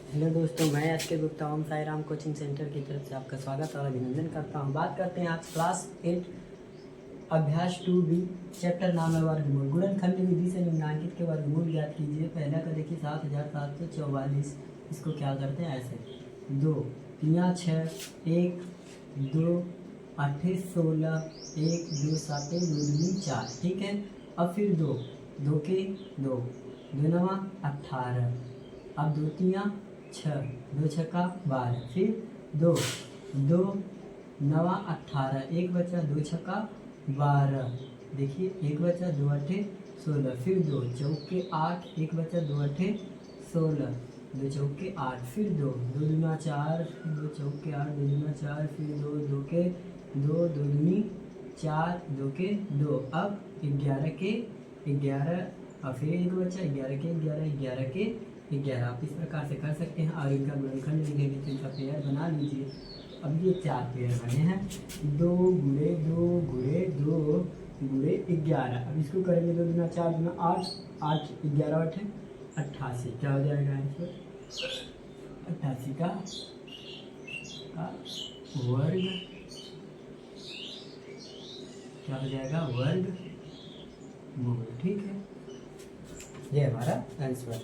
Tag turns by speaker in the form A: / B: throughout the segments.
A: Hello दोस्तों, मैं S के गुप्ता ओम साई राम कोचिंग सेंटर की तरफ से आपका स्वागत और अभिनंदन करता हूं। बात करते हैं आज क्लास 8 अभ्यास 2B चैप्टर नाम है वर्गमूल। गुणनखंड विधि से निम्नांकित के वर्गमूल ज्ञात कीजिए। पहला का देखिए 7744। इसको क्या करते हैं ऐसे, 2 3 6 1 2 8 16 1 2 7 2 दूनी 4। ठीक है। अब फिर 2 2 के 2 2 9 18। अब 2 3 6 2 छक्का 12। फिर 2 2 9 18 एक बचा 2 छक्का 12। देखिए एक बचा 2 अट्ठे 16। फिर 2 चौके 8 एक बचा 2 अट्ठे 16 2 चौके 8। फिर 2 2 दूना 4 2 चौके 8 2 दूना 4। फिर 2 2 के 2 2 दूनी 4 2 के 2। अब 11 के 11 और फिर एक बचा 11 के 11 11 के 11। आप इस प्रकार से कर सकते हैं और इनका गुणनखंड लिखेंगे तो इनका पेयर बना लीजिए। अब ये 4 पेयर बने हैं, 2 गुणे 2 गुणे 2 गुणे 11। अब इसको करेंगे 2 दूना 4 दूना 8 8 11 8 88। क्या हो जाएगा आंसर? 88 का वर्ग। क्या हो जाएगा? वर्ग मूल। ठीक है, ये हमारा आंसर।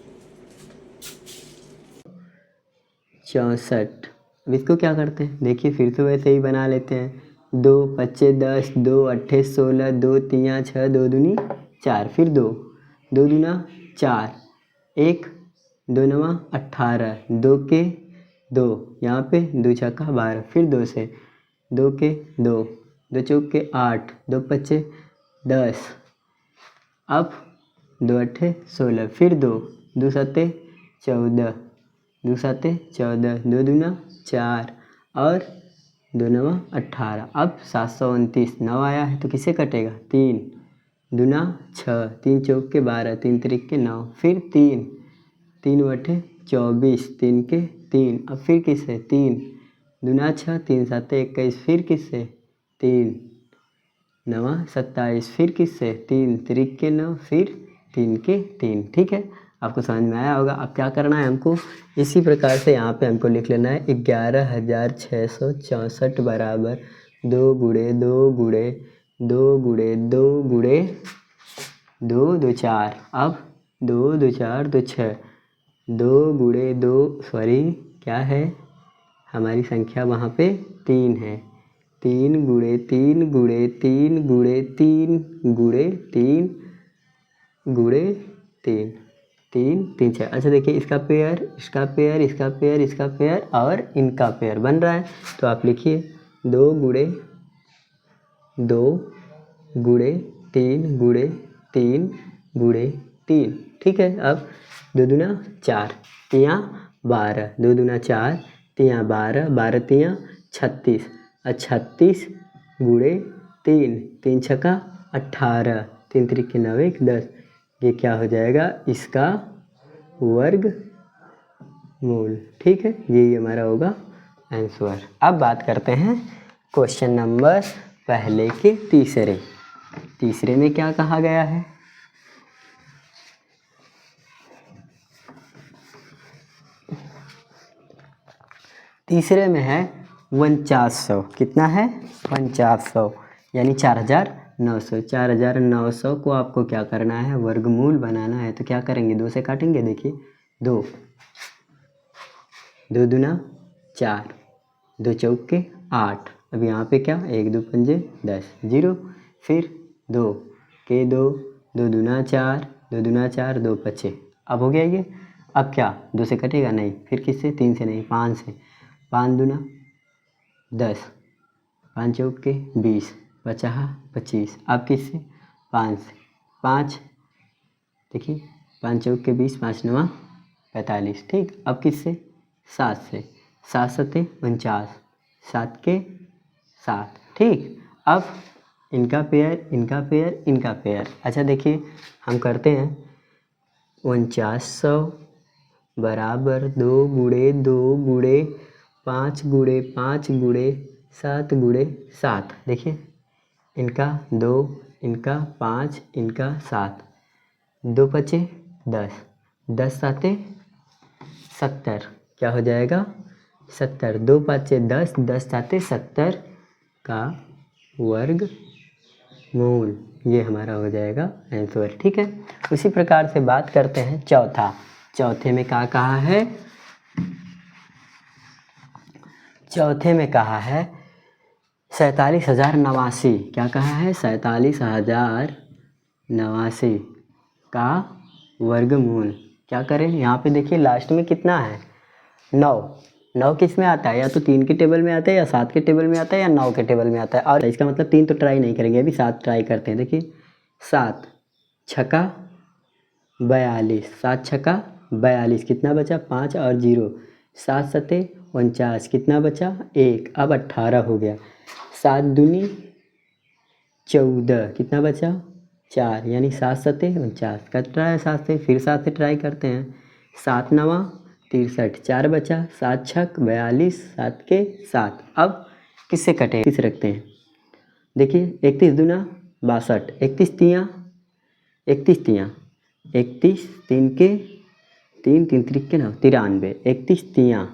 A: 64। अब इसको क्या करते हैं, देखिए फिर से वैसे ही बना लेते हैं। 2 25 10 2 अट्ठे 16 2 3 6 2 दूनी 4। फिर 2 2 दूना 4 1 2 9 18 2 के 2 यहाँ पे 2 छक्का 12। फिर 2 से 2 के 2 2 चौक के 8 2 25 10। अब 2 अट्ठे 16। फिर 2 2 सत्ते 14 2 सत्ते 14 2 दूना 4 और 2 नवा 18। अब 729 9 आया है तो किसे कटेगा? 3 दूना 6 3 चौक के 12 3 त्रिक के 9। फिर 3 3 बटे 24 3 के 3। अब फिर किससे? 3 दूना 6 3 सत्ते 21। फिर किससे? 3 9 27। फिर किससे? 3 त्रिक के 9। फिर 3 के 3। ठीक है, आपको समझ में आया होगा। अब क्या करना है हमको, इसी प्रकार से यहाँ पे हमको लिख लेना है 11,664 बराबर 2 गुणे 2 गुणे 2 गुणे 2 गुणे 2 2 4। अब 2 2 4 2 6 2 गुणे 2 सॉरी क्या है हमारी संख्या वहाँ पे 3 है। 3 गुणे 3 गुणे 3 गुणे 3 गुणे 3 गुणे 3 3 3 6। अच्छा देखिए इसका पेयर इसका पेयर इसका पेयर इसका पेयर और इनका पेयर बन रहा है। तो आप लिखिए 2 गुणे 2 गुणे 3 गुणे 3 गुणे 3। ठीक है। अब 2 दूना 4 3 12 2 दूना 4 3 12 12 3 36 और 36 गुणे 3 3 छक्का 18 3 त्रिक 9 1 10। ये क्या हो जाएगा? इसका वर्ग मूल। ठीक है, यही हमारा होगा आंसर। अब बात करते हैं क्वेश्चन नंबर पहले के तीसरे में क्या कहा गया है? तीसरे में है 4900। कितना है? 4900 यानी 4900। 4900 को आपको क्या करना है? वर्गमूल बनाना है। तो क्या करेंगे? 2 से काटेंगे। देखिए 2 2 दूना 4 2 चौक के 8। अब यहाँ पे क्या? 1 2 पंजे 10 0। फिर 2 के 2 2 दूना 4 2 दूना 4 2 पचे। अब हो गया ये। अब क्या 2 से कटेगा? नहीं। फिर किससे? 3 से नहीं 5 से। 5 दूना 10 5 चौक के 20 बचा 25। अब किससे? 5 से 5 देखिए 5 चौक के 20 5 9 45। ठीक। अब किससे? 7 से 7 सत्ते 49 7 के 7। ठीक। अब इनका पेयर इनका पेयर इनका पेयर। अच्छा देखिए हम करते हैं 4900 बराबर 2 गुणे 2 गुणे 5 गुणे 5 गुणे 7 गुणे 7। देखिए इनका 2 इनका 5 इनका 7 2 पचे 10 10 साते 70 क्या हो जाएगा 70, 2 5 10, 10 7 70 का वर्ग मूल, ये हमारा हो जाएगा आंसर। ठीक है, उसी प्रकार से बात करते हैं चौथे में क्या कहा है, चौथे में कहा है 47,089, क्या कहा है 47,089 का वर्गमूल। क्या करें, यहाँ पे देखिए लास्ट में कितना है 9 किस में आता है, या तो 3 के टेबल में आता है, या 7 के टेबल में आता है, या 9 के टेबल में आता है। और इसका मतलब 3 तो ट्राई नहीं करेंगे, अभी 7 ट्राई करते हैं। देखिए 7 छक्का 42, 7 छक्का 42, कितना बचा 5 और 0, 7 सते 49, कितना बचा 1, अब 18 हो गया। 7 दूनी 14, कितना बचा 4, यानी 7 सते 49, कट रहा है 7 से, फिर 7 से ट्राई करते हैं। 7 नवा 63, 4 बचा, 7 छक 42, 7 के 7। अब किससे कटे, किस रखते हैं, देखिए 31 दूना 62, 31 तियाँ 31 3 के 3 3 त्रिक ना 93, 31 तियाँ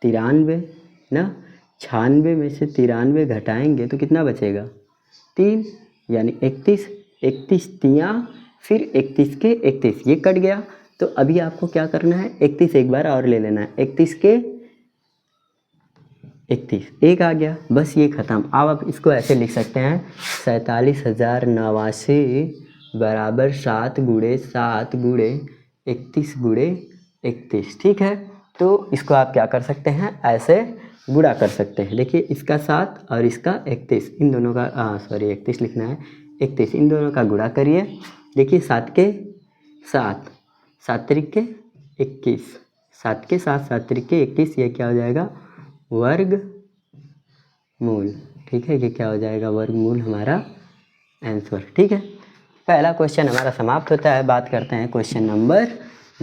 A: 93 ना, 96 में से 93 घटाएंगे तो कितना बचेगा 3, यानी 31 तियाँ फिर 31 के 31, ये कट गया। तो अभी आपको क्या करना है, 31 एक बार और ले लेना है, 31 के 31, एक आ गया, बस ये ख़त्म। अब आप इसको ऐसे लिख सकते हैं 47,089 बराबर 7 गुणे 7 गुणे 31 गुणे 31। ठीक है, तो इसको आप क्या कर सकते हैं, ऐसे गुणा कर सकते हैं। देखिए इसका 7 और इसका 31, इन दोनों का 31 लिखना है, 31 इन दोनों का गुणा करिए। देखिए 7 के 7, 7 त्रिक के 21, 7 के 7, 7 त्रिक के 21, ये क्या हो जाएगा वर्ग मूल। ठीक है, ये क्या हो जाएगा वर्गमूल हमारा आंसर। ठीक है, पहला क्वेश्चन हमारा समाप्त होता है। बात करते हैं क्वेश्चन नंबर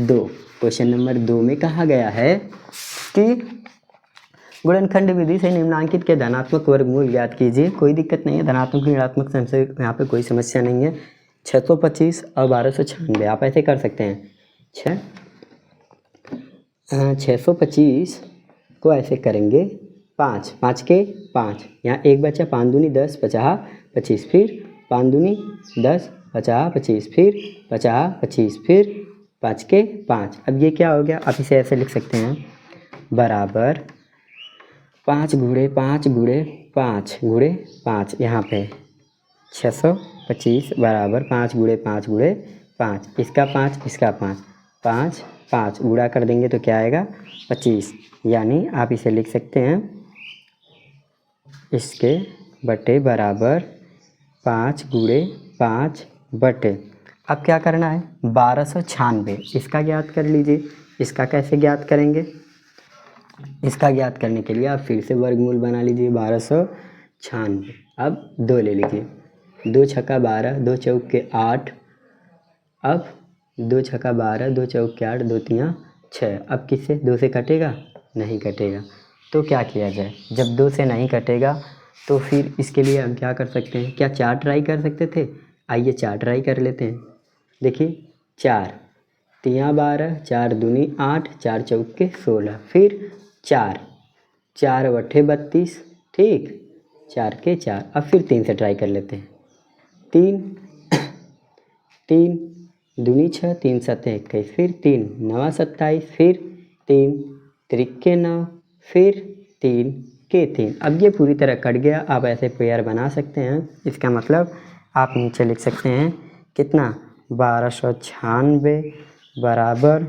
A: 2। क्वेश्चन नंबर 2 में कहा गया है कि गुणनखंड विधि से निम्नांकित के धनात्मक वर्गमूल ज्ञात कीजिए। कोई दिक्कत नहीं है, धनात्मक ऋणात्मक से यहाँ पे कोई समस्या नहीं है। 625 और 1296 आप ऐसे कर सकते हैं। 625 को ऐसे करेंगे 5 5 के 5, यहाँ 1 बचा, 5 दूनी 10 50 25, फिर 5 दूनी 10 50 25, फिर 50 25, फिर 5 के 5। अब ये क्या हो गया, आप इसे ऐसे लिख सकते हैं बराबर 5 गुणे 5 गुणे 5 गुणे 5, यहाँ पे 625 बराबर 5 गुणे 5 गुणे 5, इसका 5 इसका 5, 5 5 गुणा कर देंगे तो क्या आएगा 25, यानी आप इसे लिख सकते हैं इसके बटे बराबर 5 गुणे 5 बटे। अब क्या करना है 1296, इसका ज्ञात कर लीजिए। इसका कैसे ज्ञात करेंगे, इसका ज्ञात करने के लिए आप फिर से वर्गमूल बना लीजिए 1296। अब 2 ले लीजिए, 2 छक्का 12, 2 चौक के 8, अब 2 छक्का 12, 2 चौक के 8, 2 तियाँ 6। अब किससे 2 से कटेगा, नहीं कटेगा, तो क्या किया जाए, जब 2 से नहीं कटेगा तो फिर इसके लिए हम क्या कर सकते हैं, क्या 4 ट्राई कर सकते थे, आइए 4 ट्राई कर लेते हैं। देखिए 4 तियाँ 12, 4 दूनी 8, 4 चौक के 16, फिर 4 4 बट्ठे 32, ठीक 4 के 4। अब फिर 3 से ट्राई कर लेते हैं, 3 दूनी 6, 3 सते 21, फिर 3 9 27, फिर 3 त्रिक के 9, फिर 3 के 3। अब ये पूरी तरह कट गया। आप ऐसे पेयर बना सकते हैं, इसका मतलब आप नीचे लिख सकते हैं कितना 1296 बराबर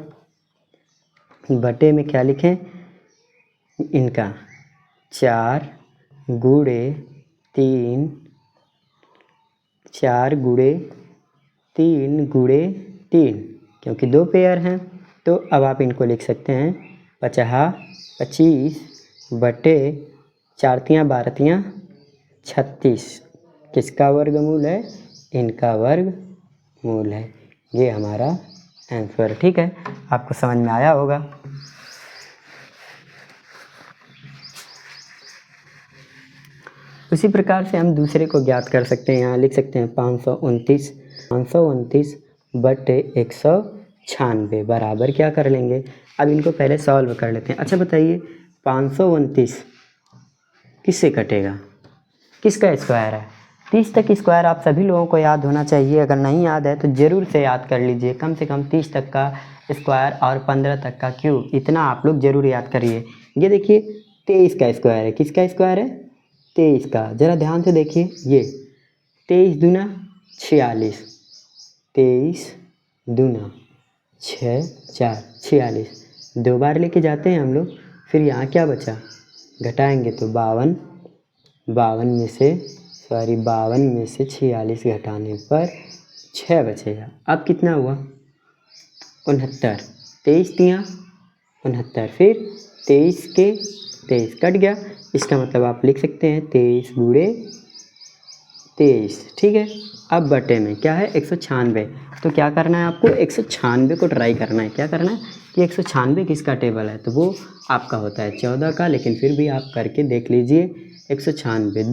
A: बटे में क्या लिखें, इनका 4 गुणे 3, 4 गुणे 3 गुणे 3, क्योंकि 2 पेयर हैं। तो अब आप इनको लिख सकते हैं 25 बटे 4 तियाँ 12 तियाँ 36, किसका वर्गमूल है, इनका वर्गमूल है। ये हमारा आंसर। ठीक है, आपको समझ में आया होगा। उसी प्रकार से हम दूसरे को ज्ञात कर सकते हैं। यहाँ लिख सकते हैं 529 बटे 96 बराबर क्या कर लेंगे, अब इनको पहले सॉल्व कर लेते हैं। अच्छा बताइए 529 किससे कटेगा, किसका स्क्वायर है? 30 तक स्क्वायर आप सभी लोगों को याद होना चाहिए, अगर नहीं याद है तो ज़रूर से याद कर लीजिए। कम से कम 30 तक का स्क्वायर और 15 तक का क्यूब, इतना आप लोग ज़रूर याद करिए। ये देखिए 23 का स्क्वायर है, किसका स्क्वायर है? 23 का। ज़रा ध्यान से देखिए, ये 23 दूना 46, 23 दूना 6 4 46, 2 बार लेके जाते हैं हम लोग। फिर यहाँ क्या बचा, घटाएंगे तो 52 52 में से 46 घटाने पर 6 बचेगा। अब कितना हुआ, 69, 23 तियाँ 69, फिर 23 के 23 कट गया, इसका मतलब आप लिख सकते हैं 23 गुणे 23, ठीक है। अब बटे में क्या है, 196। तो क्या करना है आपको, 196 को ट्राई करना है। क्या करना है कि 196 किसका टेबल है, तो वो आपका होता है 14 का, लेकिन फिर भी आप करके देख लीजिए। 196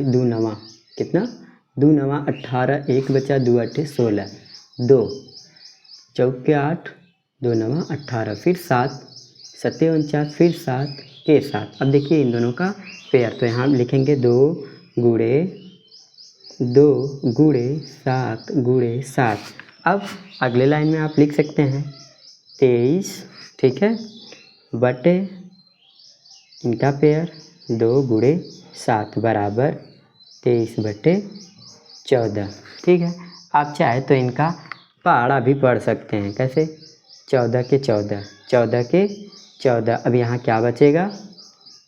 A: 2 नवा कितना, 2 नवा 18, 1 बचा 2 8 16, 2 चौके 8, 2 नवा 18, फिर 7 7 49, फिर 7 के 7। अब देखिए इन दोनों का पेयर, तो यहाँ लिखेंगे 2 गुणे 7। अब अगले लाइन में आप लिख सकते हैं 23, ठीक है, बटे इनका पेयर 2 गुणे 7 बराबर 23 बटे 14, ठीक है। आप चाहे तो इनका पहाड़ा भी पढ़ सकते हैं, कैसे, 14 के 14, 14 के 14। अब यहाँ क्या बचेगा,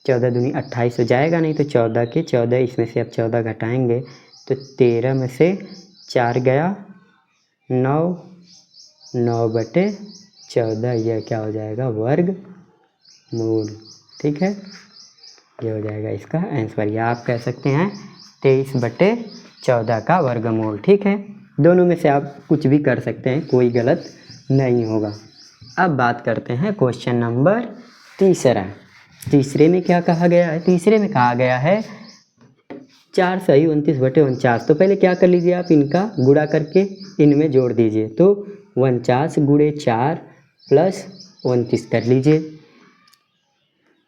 A: 14 दूनी 28 हो जाएगा, नहीं तो 14 के 14, इसमें से अब 14 घटाएंगे तो 13 में से 4 गया 9, 9 बटे 14, यह क्या हो जाएगा, वर्ग मूल, ठीक है। ये हो जाएगा इसका आंसर, या आप कह सकते हैं 23 बटे 14 का वर्गमूल, ठीक है। दोनों में से आप कुछ भी कर सकते हैं, कोई गलत नहीं होगा। अब बात करते हैं क्वेश्चन नंबर तीसरे में क्या कहा गया है, तीसरे में कहा गया है 4 सही 29 बटे 49। तो पहले क्या कर लीजिए, आप इनका गुणा करके इनमें जोड़ दीजिए, तो 49 गुणे 4 प्लस 29 कर लीजिए।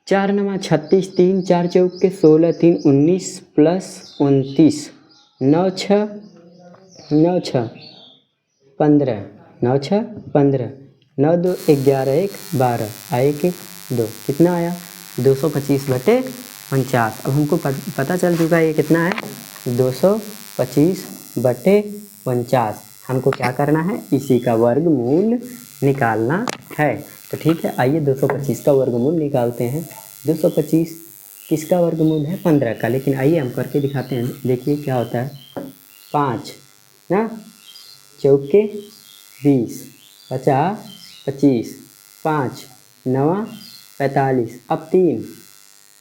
A: 4 नवा 36, 3 4 चौके 16, 3 19 प्लस 29, 9 6 15, 9 6 15, 9 2 11 1 12, 1 1 2, कितना आया 225 बटे 49। अब हमको पता चल चुका है ये कितना है, 225 बटे 49। हमको क्या करना है, इसी का वर्गमूल निकालना है। तो ठीक है, आइए 225 का वर्गमूल निकालते हैं। 225 किसका वर्गमूल है, 15 का, लेकिन आइए हम करके दिखाते हैं। देखिए क्या होता है, 5 ना चौके 20, 50 25, 5 9 45, अब 3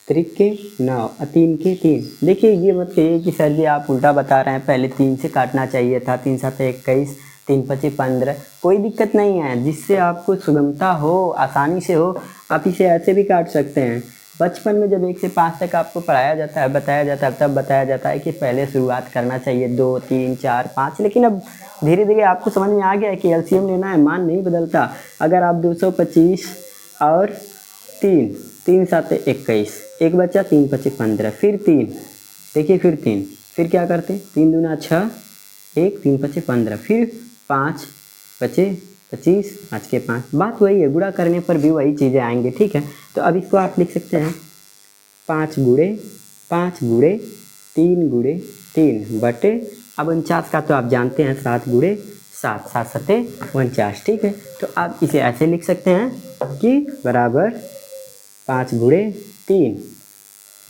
A: त्रिके 9, 3 के 3। देखिए ये मत कहिए कि सर जी आप उल्टा बता रहे हैं, पहले 3 से काटना चाहिए था, 3 7 21, 3 25 15। कोई दिक्कत नहीं है, जिससे आपको सुगमता हो, आसानी से हो, आप इसे ऐसे भी काट सकते हैं। बचपन में जब 1 से 5 तक आपको पढ़ाया जाता है, बताया जाता है, तब बताया जाता है कि पहले शुरुआत करना चाहिए 2 3 4 5, लेकिन अब धीरे धीरे आपको समझ में आ गया है कि एलसीएम लेना है, मान नहीं बदलता। अगर आप 225 और 3 3 7 21, 1 बचा 3 25 15, फिर 3, देखिए फिर 3, फिर क्या करते, 3 दूना 6, 1 3 25 15, फिर 5 बचे 25, 5 के 5। बात वही है, गुणा करने पर भी वही चीज़ें आएंगे, ठीक है। तो अब इसको आप लिख सकते हैं 5 गुणे 3 गुणे 3 बटे, अब 49 का तो आप जानते हैं 7 गुणे 7, 7 सते 49, ठीक है। तो आप इसे ऐसे लिख सकते हैं कि बराबर 5 गुणे 3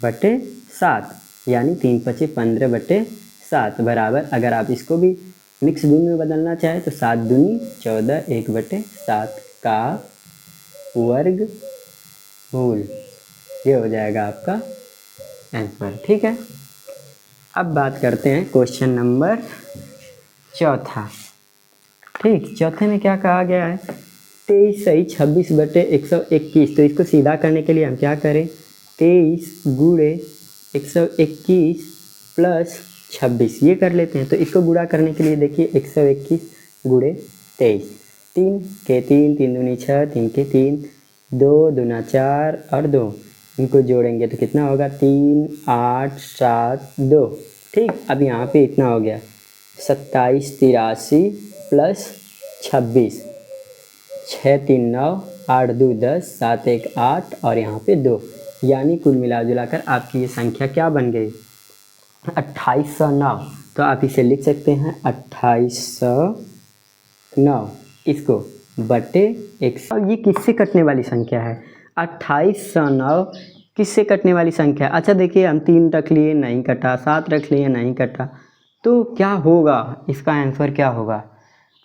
A: बटे 7, यानी 3 25 15 बटे 7 बराबर, अगर आप इसको भी मिक्स गुण में बदलना चाहे तो 7 दूनी 14, 1 बटे 7 का वर्ग मूल, ये हो जाएगा आपका आंसर, ठीक है। अब बात करते हैं क्वेश्चन नंबर चौथा। ठीक, चौथे में क्या कहा गया है, 23 सही 26 बटे 121। तो इसको सीधा करने के लिए हम क्या करें, 23 गुणे 121 प्लस 26 ये कर लेते हैं। तो इसको गुणा करने के लिए देखिए 121 गुणे 23, 3 के 3, 3 दूनी 6, 3 के 3, 2 दूना 4 और 2, इनको जोड़ेंगे तो कितना होगा 3 8 7 2। ठीक, अब यहाँ पे इतना हो गया 27 83 प्लस 26, 6 3 9 8 2 10 7 1 8 और यहाँ पे 2, यानी कुल मिला जुलाकर आपकी ये संख्या क्या बन गई 2809। तो आप इसे लिख सकते हैं 2809 इसको बटे 100। ये किससे कटने वाली संख्या है 2809 किससे कटने वाली संख्या। अच्छा देखिए, हम 3 रख लिए नहीं कटा, 7 रख लिए नहीं कटा, तो क्या होगा, इसका आंसर क्या होगा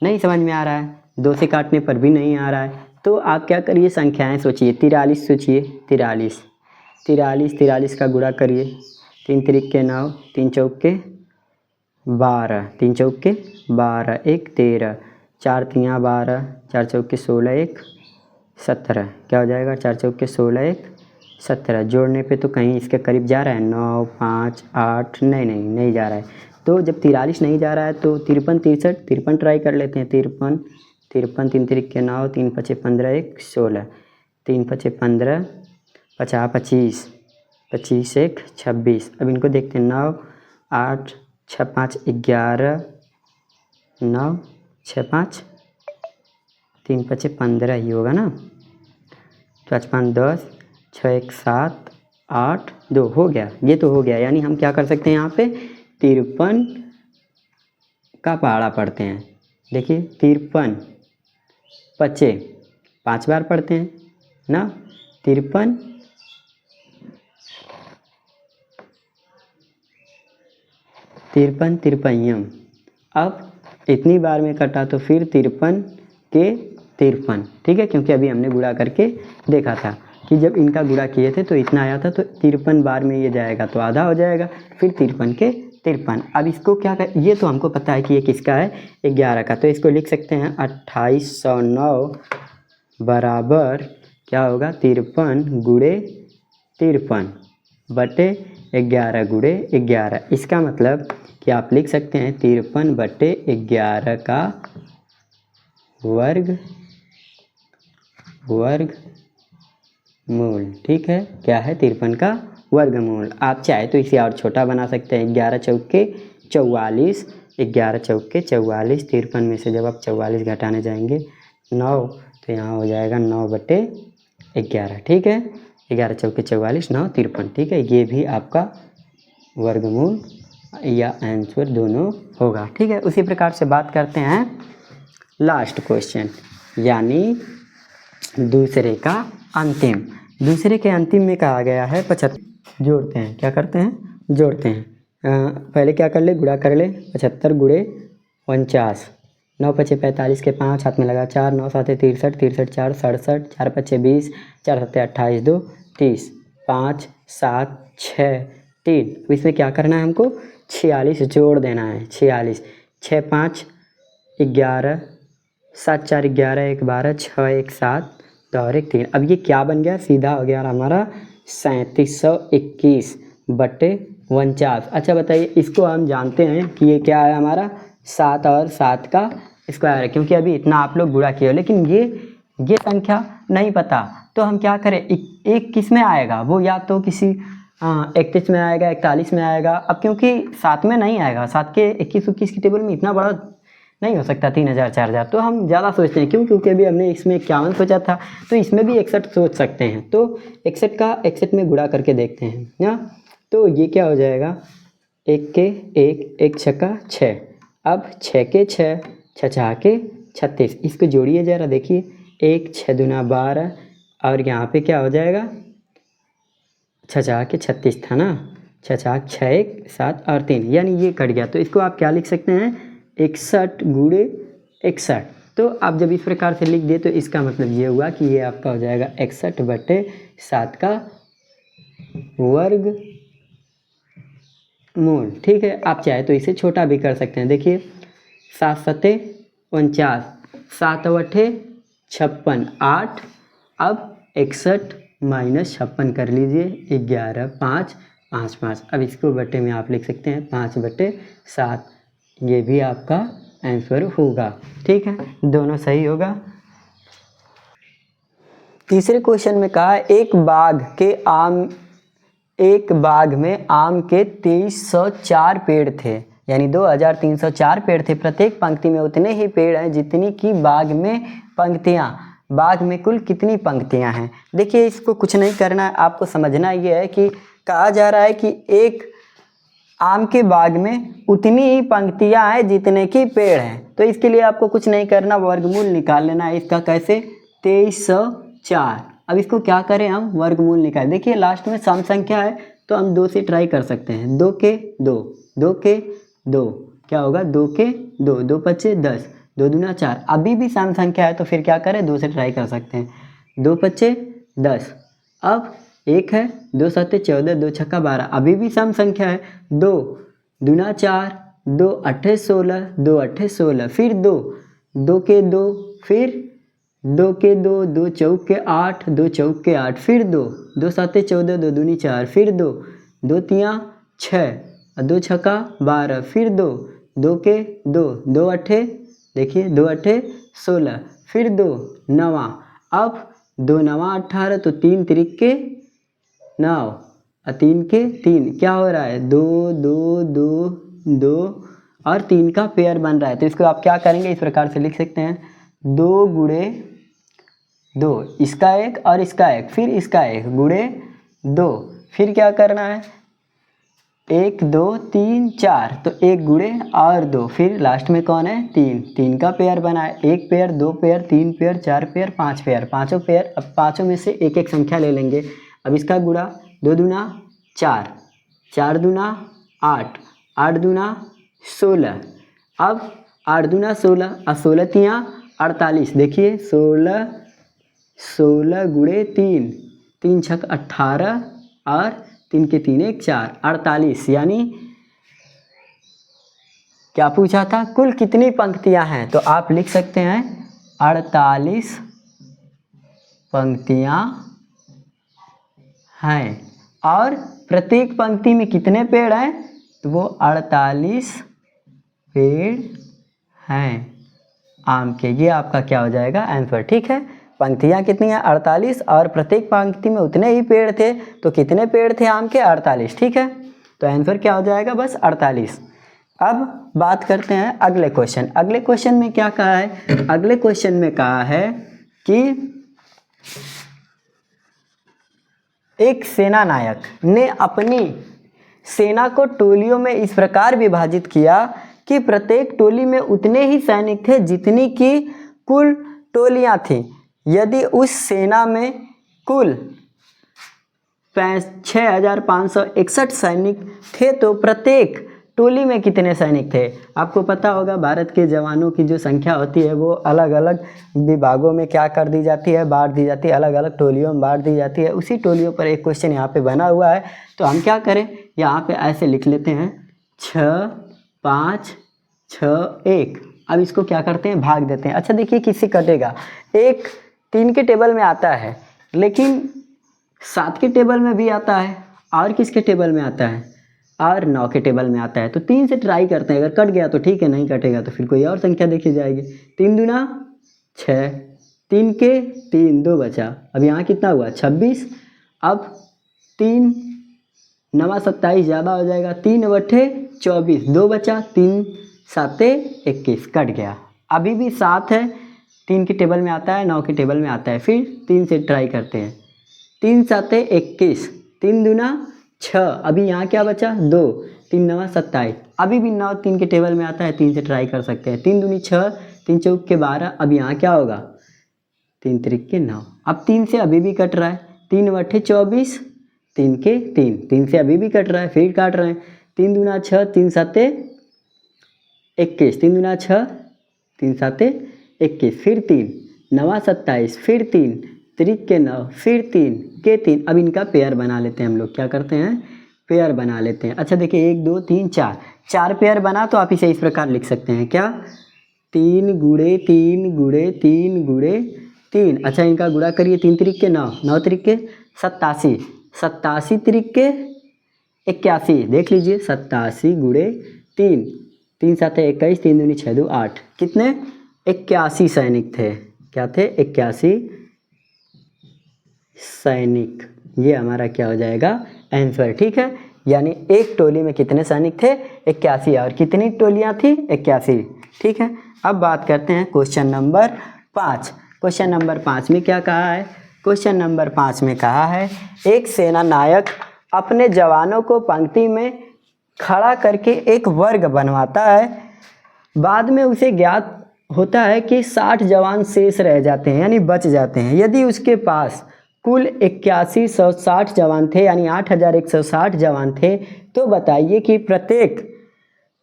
A: नहीं समझ में आ रहा है, 2 से काटने पर भी नहीं आ रहा है। तो आप क्या करिए, संख्याएं सोचिए, 43 सोचिए, 43 का गुणा करिए, 3 त्रिक के 9, 3 चौक के 12, 3 चौक के 12, 1 13, 4 तियाँ 12, 4 चौक के 16, 1 17, क्या हो जाएगा 4 चौक के 16, 1 17। जोड़ने पे तो कहीं इसके करीब जा रहा है 9 5 8, नहीं जा रहा है। तो जब 43 नहीं जा रहा है तो 53 63 53 ट्राई कर लेते हैं, 53 3 त्रिक के 9, 3 पचे 15, 1 16, 3 पचे 15, 50 25, 25 1 26। अब इनको देखते हैं 9 8 6 5 11, 9 6 5 3 पचे 15 ही होगा ना, 5 5 10, 6 1 7 8 2 हो गया, ये तो हो गया। यानी हम क्या कर सकते हैं, यहाँ पे 53 का पहाड़ा पढ़ते हैं। देखिए 53 पचे 5 बार पढ़ते हैं ना, 53 तिरपन। अब इतनी बार में कटा तो फिर 53 के 53, ठीक है, क्योंकि अभी हमने गुणा करके देखा था कि जब इनका गुणा किए थे तो इतना आया था, तो 53 बार में ये जाएगा तो आधा हो जाएगा, फिर 53 के 53। अब इसको क्या कर, ये तो हमको पता है कि ये किसका है 11 का, तो इसको लिख सकते हैं 2809 बराबर क्या होगा 53 गुणे 53 बटे 11 गुणे 11। इसका मतलब कि आप लिख सकते हैं 53 बटे 11 का वर्गमूल। ठीक है, क्या है 53 का वर्गमूल। आप चाहे तो इसे और छोटा बना सकते हैं, 11 चौक के 44, 11 चौक के 44, 53 में से जब आप 44 घटाने जाएंगे 9, तो यहाँ हो जाएगा 9 बटे 11। ठीक है, 11 चौक के 44, 9 53। ठीक है, ये भी आपका वर्गमूल या आंसर दोनों होगा। ठीक है, उसी प्रकार से बात करते हैं लास्ट क्वेश्चन, यानी दूसरे के अंतिम में कहा गया है 75। जोड़ते हैं, क्या करते हैं, जोड़ते हैं। पहले क्या कर ले, गुणा कर ले, 75 गुणे 49, 9 पचे 45 के 5 हाथ में लगा 4, 9 7 63, 63 4 67, 4 पचे 20, 4 7 28, 2 30, 5 7 6 3। इसमें क्या करना है, हमको 46 जोड़ देना है, 46, 6 5 11, 7 4 11, 1 12, 6 1 7, 2 और 1 3। अब ये क्या बन गया, सीधा हो गया हमारा 3721 बटे 49। अच्छा बताइए, इसको हम जानते हैं कि ये क्या है हमारा 7 और 7 का स्क्वायर है, क्योंकि अभी इतना आप लोग गुणा किए हो, लेकिन ये संख्या नहीं पता, तो हम क्या करें, एक किस में आएगा, वो या तो किसी 31 में आएगा, 41 में आएगा। अब क्योंकि 7 में नहीं आएगा, 7 के 21 21 की टेबल में इतना बड़ा नहीं हो सकता 3000 4000, तो हम ज़्यादा सोचते हैं, क्योंकि अभी हमने इसमें 51 सोचा था, तो इसमें भी 61 सोच सकते हैं। तो 61 का 61 में गुणा करके देखते हैं ना, तो ये क्या हो जाएगा, 1 के 1, 1 छक्का 6, अब 6 के 6, 6 छः के 36। इसको जोड़िए ज़रा, देखिए 1 6 दूना 12, और यहाँ पे क्या हो जाएगा 6 छः के 36 था ना, 6 छः 6 1 7 और 3, यानी ये कट गया। तो इसको आप क्या लिख सकते हैं, 61 गुणे 61। तो आप जब इस प्रकार से लिख दिए तो इसका मतलब ये हुआ कि ये आपका हो जाएगा 61 बटे 7 का वर्गमूल। ठीक है, आप चाहे तो इसे छोटा भी कर सकते हैं। देखिए 7 7 49, 7 8 56, 8, अब 61 माइनस 56 कर लीजिए, 11 5 5 5। अब इसको बटे में आप लिख सकते हैं 5 बटे 7, ये भी आपका आंसर होगा। ठीक है, दोनों सही होगा। तीसरे क्वेश्चन में कहा एक बाग में आम के 2304 पेड़ थे, यानी 2304 पेड़ थे। प्रत्येक पंक्ति में उतने ही पेड़ हैं जितनी की बाग में कुल कितनी पंक्तियां हैं। देखिए, इसको कुछ नहीं करना है, आपको समझना ये है कि कहा जा रहा है कि एक आम के बाग में उतनी ही पंक्तियां हैं जितने की पेड़ हैं। तो इसके लिए आपको कुछ नहीं करना, वर्गमूल निकाल लेना है इसका। कैसे? 2304। अब इसको क्या करें हम, वर्गमूल निकाल। देखिए लास्ट में सम संख्या है तो हम 2 से ट्राई कर सकते हैं। 2 के 2, 2 के 2, क्या होगा? 2 के 2, 2 पच्चे 10, 2 दूना 4। अभी भी सम संख्या है तो फिर क्या करें, 2 से ट्राई कर सकते हैं। 2 पच्चे 10, अब 1 है, 2 सत्ते 14, 2 छक्का 12, अभी भी सम संख्या है। 2 दूना 4, 2 अट्ठे 16, 2 अट्ठे 16, फिर 2, 2 के 2, फिर 2 के 2, 2 चौक के 8, 2 चौक के 8, फिर 2, 2 सत्ते 14, 2 दूनी 4, फिर 2, 2 तियाँ 6, 2 छक्का 12, फिर 2, 2 के 2, 2 अट्ठे, देखिए 2 अट्ठे 16, फिर 2 नवा, अब 2 नवा 18, तो 3 तिरिक्के 9, 3 के 3, क्या हो रहा है? 2 2 2 2 और 3 का पेयर बन रहा है। तो इसको आप क्या करेंगे, इस प्रकार से लिख सकते हैं, 2 गुणे 2, इसका एक और इसका एक, फिर इसका एक, गुणे 2, फिर क्या करना है, 1 2 3 4, तो 1 गुणे और 2, फिर लास्ट में कौन है? 3, 3 का पेयर बना है। 1 pair, 2 pair, 3 pair, 4 pair, 5 pair, पाँचों पेयर। अब पाँचों में से एक एक संख्या ले लेंगे। अब इसका गुणा, 2 दूना 4, 4 दूना 8, 8 दूना 16, अब 8 दूना 16 और 16 तियाँ 48, देखिए 16 गुणे 3, 3 छक 18 और 3 के 3 1 4, 48, यानी क्या पूछा था, कुल कितनी पंक्तियां हैं? तो आप लिख सकते हैं 48 पंक्तियां हैं। और प्रत्येक पंक्ति में कितने पेड़ हैं? तो वो 48 पेड़ हैं आम के। ये आपका क्या हो जाएगा, आंसर। ठीक है, पंक्तियां कितनी हैं? 48, और प्रत्येक पंक्ति में उतने ही पेड़ थे। तो कितने पेड़ थे आम के? 48। ठीक है, तो आंसर क्या हो जाएगा, बस 48। अब बात करते हैं अगले क्वेश्चन। अगले क्वेश्चन में क्या कहा है? अगले क्वेश्चन में कहा है कि एक सेना नायक ने अपनी सेना को टोलियों में इस प्रकार विभाजित किया कि प्रत्येक टोली में उतने ही सैनिक थे जितनी की कुल टोलियां थीं। यदि उस सेना में कुल 6561 सैनिक थे तो प्रत्येक टोली में कितने सैनिक थे? आपको पता होगा भारत के जवानों की जो संख्या होती है वो अलग अलग विभागों में क्या कर दी जाती है, बांट दी जाती है, अलग अलग टोलियों में बांट दी जाती है। उसी टोलियों पर एक क्वेश्चन यहाँ पे बना हुआ है। तो हम क्या करें, यहाँ पे ऐसे लिख लेते हैं 6 5 6 1। अब इसको क्या करते हैं, भाग देते हैं। अच्छा देखिए किससे कटेगा, एक 3 के टेबल में आता है, लेकिन 7 के टेबल में भी आता है, और किसके टेबल में आता है, और 9 के टेबल में आता है। तो 3 से ट्राई करते हैं, अगर कट गया तो ठीक है, नहीं कटेगा तो फिर कोई और संख्या देखी जाएगी। 3 दूना 6, 3 के 3, 2 बचा। अब यहाँ कितना हुआ, 26। अब 3 9 27 ज़्यादा हो जाएगा, 3 बट्ठे 24, 2 बचा, 3 7 21, कट गया। अभी भी 7 है, 3 के टेबल में आता है, 9 के टेबल में आता है। फिर 3 से ट्राई करते हैं, 3 7 21, 3 दूना 6, अभी यहाँ क्या बचा, 2, 3 9 27, अभी भी 9 3 के टेबल में आता है, 3 से ट्राई कर सकते हैं। 3 दूनी 6, 3 चौक के 12, अब यहाँ क्या होगा, 3 त्रिक के 9। अब 3 से अभी भी कट रहा है, 3 बट्ठे 24, 3 के 3, 3 से अभी भी कट रहा है, फिर काट रहे हैं। 3 दूना 6, 3 7 21, 3 दूना 6, 3 7 21, फिर 3 9 27, फिर 3 त्रिक के 9, फिर 3 के 3। अब इनका पेयर बना लेते हैं हम लोग, क्या करते हैं, पेयर बना लेते हैं। अच्छा देखिए 1 2 3 4, 4 पेयर बना तो आप इसे इस प्रकार लिख सकते हैं, क्या, 3 गुणे 3 गुणे 3 गुणे 3। अच्छा इनका गुणा करिए, 3 त्रिक के 9, 9 त्रिक के 87, 87 त्रिक के 81, देख लीजिए 87 गुणे 3, 3 7 21, 3 दूनी 6 2 8, कितने 81 सैनिक थे। क्या थे 81 सैनिक। ये हमारा क्या हो जाएगा आंसर, ठीक है। यानी एक टोली में कितने सैनिक थे 81 और कितनी टोलियां थी 81, ठीक है। अब बात करते हैं क्वेश्चन नंबर 5। क्वेश्चन नंबर 5 में क्या कहा है, क्वेश्चन नंबर 5 में कहा है एक सेना नायक अपने जवानों को पंक्ति में खड़ा करके एक वर्ग बनवाता है। बाद में उसे ज्ञात होता है कि 60 जवान शेष रह जाते हैं यानी बच जाते हैं। यदि उसके पास कुल 8160 जवान थे यानी 8160 जवान थे, तो बताइए कि प्रत्येक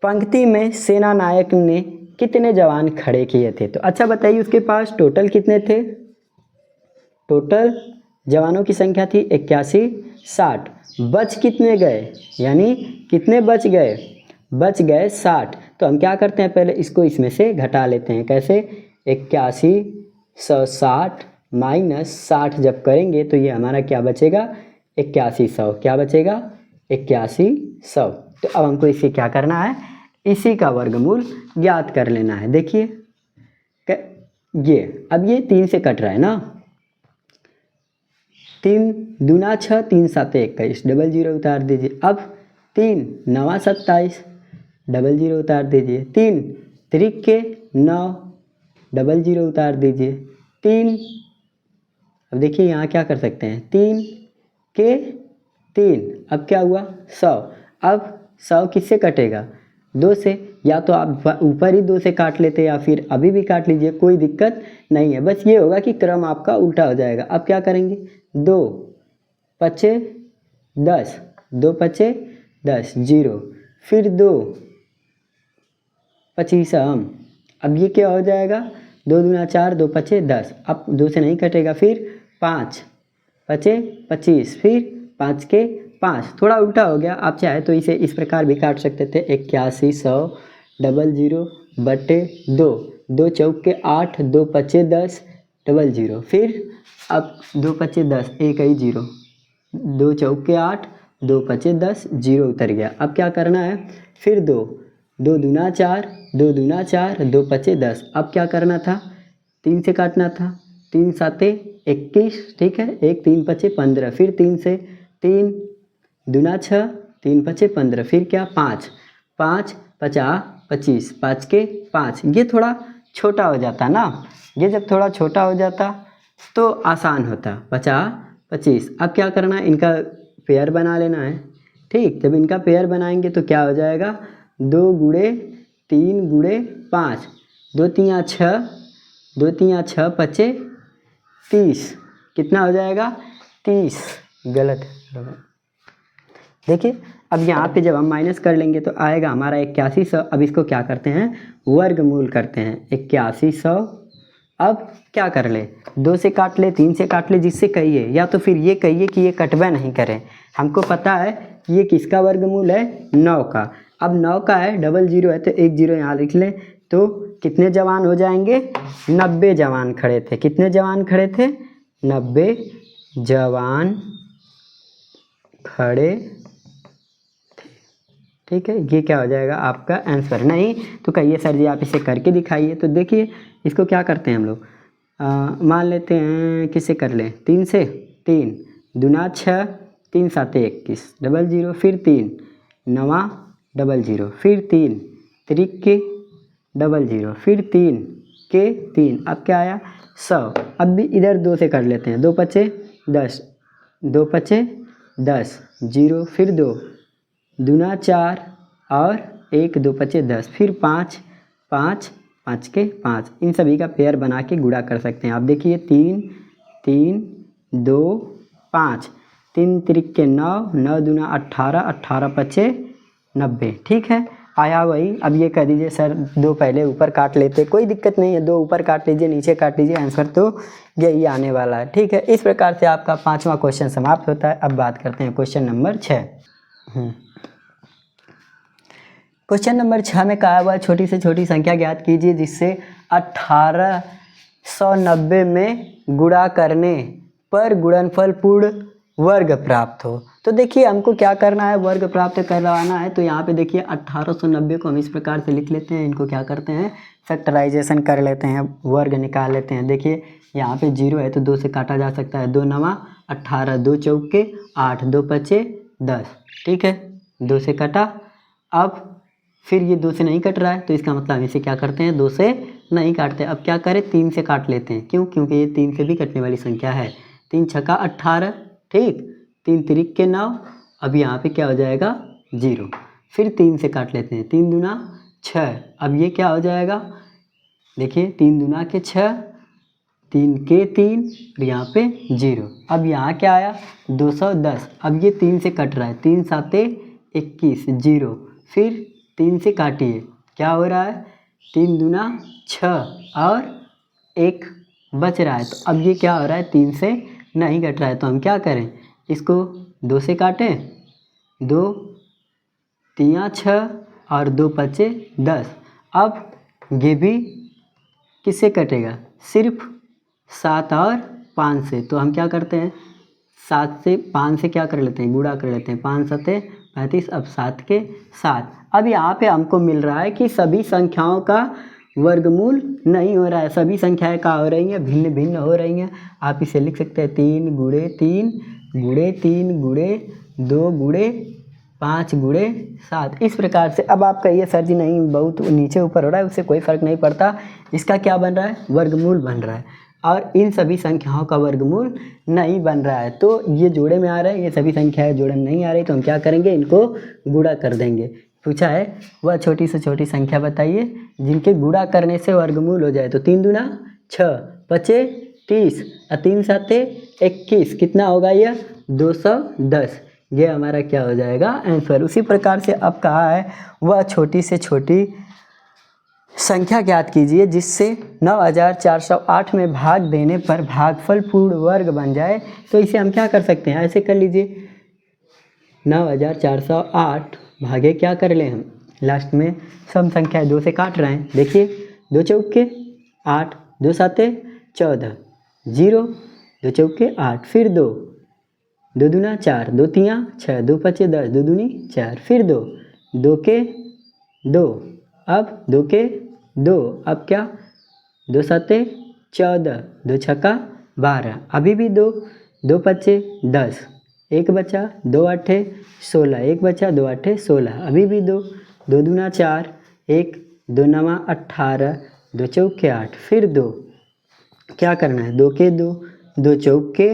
A: पंक्ति में सेना नायक ने कितने जवान खड़े किए थे। तो अच्छा बताइए उसके पास टोटल कितने थे, टोटल जवानों की संख्या थी 8160, बच कितने गए यानी कितने बच गए, बच गए 60। तो हम क्या करते हैं पहले इसको इसमें से घटा लेते हैं। कैसे 8160 माइनस 60 जब करेंगे तो ये हमारा क्या बचेगा 8100, क्या बचेगा 8100। तो अब हमको इसे क्या करना है, इसी का वर्गमूल ज्ञात कर लेना है। देखिए ये अब ये 3 से कट रहा है ना, 3 दूना 6, 3 7 21, डबल जीरो उतार दीजिए। अब 3 9 27, डबल जीरो उतार दीजिए। 3 त्रिक के 9, डबल जीरो उतार दीजिए। 3 अब देखिए यहाँ क्या कर सकते हैं 3 के 3, अब क्या हुआ 100। अब 100 किससे कटेगा 2 से, या तो आप ऊपर ही 2 से काट लेते या फिर अभी भी काट लीजिए, कोई दिक्कत नहीं है। बस ये होगा कि क्रम आपका उल्टा हो जाएगा। अब क्या करेंगे 2 पचे 10, 2 पचे 10 0, फिर 2 25 हम, अब ये क्या हो जाएगा 2 दूना 4, 2 पचे 10, अब 2 से नहीं कटेगा। फिर 5 पचे 25, फिर 5 के 5, थोड़ा उल्टा हो गया। आप चाहे तो इसे इस प्रकार भी काट सकते थे 8100 डबल जीरो बटे 2, 2 चौक के 8, 2 पचे 10 डबल जीरो, फिर अब 2 पचे 10 एक ही 0, 2 चौक के 8, 2 पचे 10 0 उतर गया। अब क्या करना है फिर 2 दूना 4, 2 दूना 4, 2 पचे 10, अब क्या करना था 3 से काटना था, 3 7 21, ठीक है, 1 3 पचे 15, फिर 3 से 3 दूना 6, 3 पचे 15, फिर क्या 5 5 50 25, 5 के 5। ये थोड़ा छोटा हो जाता ना, ये जब थोड़ा छोटा हो जाता तो आसान होता 50 25। अब क्या करना है इनका पेयर बना लेना है, ठीक। जब इनका पेयर बनाएंगे तो क्या हो जाएगा 2 गुणे 3 गुणे 5, 2 3 6, 2 3 6 पचे 30, कितना हो जाएगा 30, गलत है। देखिए अब यहाँ पे जब हम माइनस कर लेंगे तो आएगा हमारा 8100। अब इसको क्या करते हैं वर्गमूल करते हैं 8100। अब क्या कर ले 2 से काट ले, 3 से काट ले, जिससे कहिए, या तो फिर ये कहिए कि ये कटवा नहीं करें। हमको पता है कि ये किसका वर्गमूल है 9 का। अब 9 का है, डबल जीरो है तो 1 0 यहाँ लिख लें। तो कितने जवान हो जाएंगे 90 जवान खड़े थे। कितने जवान खड़े थे 90 जवान खड़े थे, ठीक है। ये क्या हो जाएगा आपका आंसर। नहीं तो कहिए सर जी आप इसे करके दिखाइए। तो देखिए इसको क्या करते हैं हम लोग, मान लेते हैं किससे कर लें 3 से, 3 दूना 6, 3 7 21, डबल जीरो, फिर 3 9 डबल जीरो, फिर 3 त्रिक के डबल जीरो, फिर 3 के 3, अब क्या आया 100। अब भी इधर 2 से कर लेते हैं, 2 पचे 10, 2 पचे 10 0, फिर 2 दूना 4 और 1 2 पचे 10, फिर 5 5 5 के 5। इन सभी का पेयर बना के गुणा कर सकते हैं। आप देखिए 3 3 2 5, 3 त्रिक के 9, 9 दूना 18, 18 पचे 90, ठीक है आया वही। अब ये कह दीजिए सर 2 पहले ऊपर काट लेते, कोई दिक्कत नहीं है, 2 ऊपर काट लीजिए नीचे काट लीजिए, आंसर तो यही आने वाला है, ठीक है। इस प्रकार से आपका 5वां क्वेश्चन समाप्त होता है। अब बात करते हैं क्वेश्चन नंबर 6। क्वेश्चन नंबर 6 में कहा हुआ छोटी से छोटी संख्या ज्ञात कीजिए जिससे 1890 में गुणा करने पर गुणनफल पूर्ण वर्ग प्राप्त हो। तो तो देखिए हमको क्या करना है, वर्ग प्राप्त करवाना है। तो यहाँ पे देखिए 1890 को हम इस प्रकार से लिख लेते हैं, इनको क्या करते हैं फैक्टराइजेशन कर लेते हैं, वर्ग निकाल लेते हैं। देखिए यहाँ पे 0 है तो 2 से काटा जा सकता है, 2 नवा 18, 2 चौके 8, 2 पचे 10, ठीक है 2 से कटा। अब फिर ये 2 से नहीं कट रहा है तो इसका मतलब हम इसे क्या करते हैं 2 से नहीं काटते। अब क्या करें 3 से काट लेते हैं, क्यों, क्योंकि ये 3 से भी कटने वाली संख्या है। 3 छक्का 18, ठीक, 3 तिरिक के 9, अब यहाँ पे क्या हो जाएगा 0। फिर 3 से काट लेते हैं, 3 दूना 6, अब ये क्या हो जाएगा, देखिए 3 दूना के 6, 3 के 3 और यहाँ पे 0। अब यहाँ क्या आया 210, अब ये 3 से कट रहा है, 3 साते 21, 0। फिर 3 से काटिए, क्या हो रहा है 3 दूना 6 और 1 बच रहा है। तो अब ये क्या हो रहा है 3 से नहीं कट रहा है, तो हम क्या करें, इसको 2 से काटें, 2 3 6 और 2 पचे 10। अब ये भी किससे कटेगा, सिर्फ 7 और 5 से। तो हम क्या करते हैं 7 से 5 से क्या कर लेते हैं, गुणा कर लेते हैं, 5 सते 35, अब 7 के 7। अब यहाँ पे हमको मिल रहा है कि सभी संख्याओं का वर्गमूल नहीं हो रहा है, सभी संख्याएं क्या हो रही हैं, भिन्न भिन्न हो रही हैं। आप इसे लिख सकते हैं 3 गुणे 3 गुणे 3 गुणे 2 गुणे 5 गुणे 7, इस प्रकार से। अब आप कहिए सर जी नहीं बहुत नीचे ऊपर हो रहा है, उससे कोई फ़र्क नहीं पड़ता, इसका क्या बन रहा है वर्गमूल बन रहा है, और इन सभी संख्याओं का वर्गमूल नहीं बन रहा है। तो ये जोड़े में आ रहा है, ये सभी संख्याएं जोड़े में नहीं आ रही, तो हम क्या करेंगे इनको गुणा कर देंगे। पूछा है वह छोटी से छोटी संख्या बताइए जिनके गुणा करने से वर्गमूल हो जाए। तो 3 दूना 6, पचे 30 और 3 साते 21, कितना होगा यह 210। ये हमारा क्या हो जाएगा आंसर। उसी प्रकार से अब कहा है वह छोटी से छोटी संख्या ज्ञात कीजिए जिससे 9408 में भाग देने पर भागफल पूर्ण वर्ग बन जाए। तो इसे हम क्या कर सकते हैं, ऐसे कर लीजिए 9408 भागे क्या कर लें हम, लास्ट में सम संख्या 2 से काट रहे हैं। देखिए 2 चौके 8, 2 साते 14, 0, 2 चौके 8, फिर 2, 2 दूना 4, 2 तियाँ 6, 2 पचे 10, 2 दूनी 4, फिर 2, 2 के 2, अब 2 के 2, अब क्या 2 साते 14, 2 छक्का 12, अभी भी 2, 2 पचे 10, 1 बचा 2 आठे 16, 1 बचा 2 आठे 16, अभी भी 2, 2 दूना 4, 1, 2 नवा 18, 2 चौके 8, फिर 2, क्या करना है 2 के 2, 2 चौके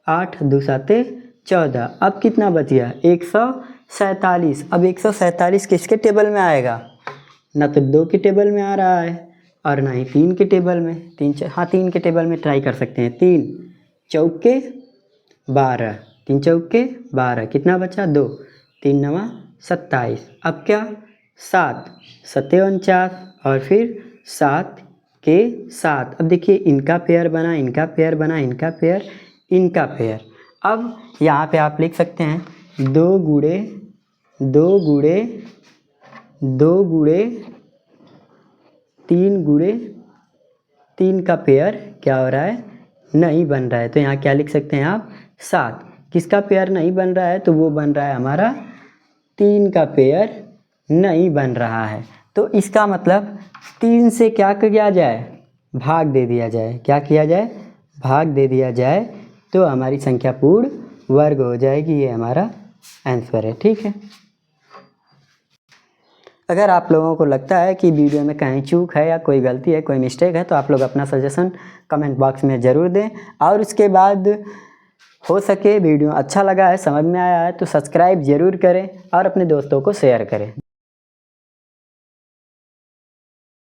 A: 8, 2 साते 14, अब कितना बच गया 147। अब 147 किसके टेबल में आएगा, ना तो 2 के टेबल में आ रहा है और ना ही 3 के टेबल में। 3 के टेबल में ट्राई कर सकते हैं। 3 चौके 12, 3 चौके 12, कितना बचा 2, 3 नवा 27, अब क्या 7 सत्ते 49 और फिर 7 के 7। अब देखिए इनका पेयर बना, इनका पेयर बना, इनका पेयर, इनका पेयर। अब यहाँ पे आप लिख सकते हैं 2 गुणे 2 गुणे 2 गुणे 3 गुणे 3 का पेयर क्या हो रहा है नहीं बन रहा है। तो यहाँ क्या लिख सकते हैं आप 7, किसका पेयर नहीं बन रहा है, तो वो बन रहा है हमारा 3 का पेयर नहीं बन रहा है। तो इसका मतलब 3 से क्या किया जाए, भाग दे दिया जाए। क्या किया जाए, भाग दे दिया जाए, तो हमारी संख्या पूर्ण वर्ग हो जाएगी। ये हमारा आंसर है, ठीक है। अगर आप लोगों को लगता है कि वीडियो में कहीं चूक है या कोई गलती है, कोई मिस्टेक है, तो आप लोग अपना सजेशन कमेंट बॉक्स में ज़रूर दें। और उसके बाद हो सके वीडियो अच्छा लगा है, समझ में आया है, तो सब्सक्राइब ज़रूर करें और अपने दोस्तों को शेयर करें।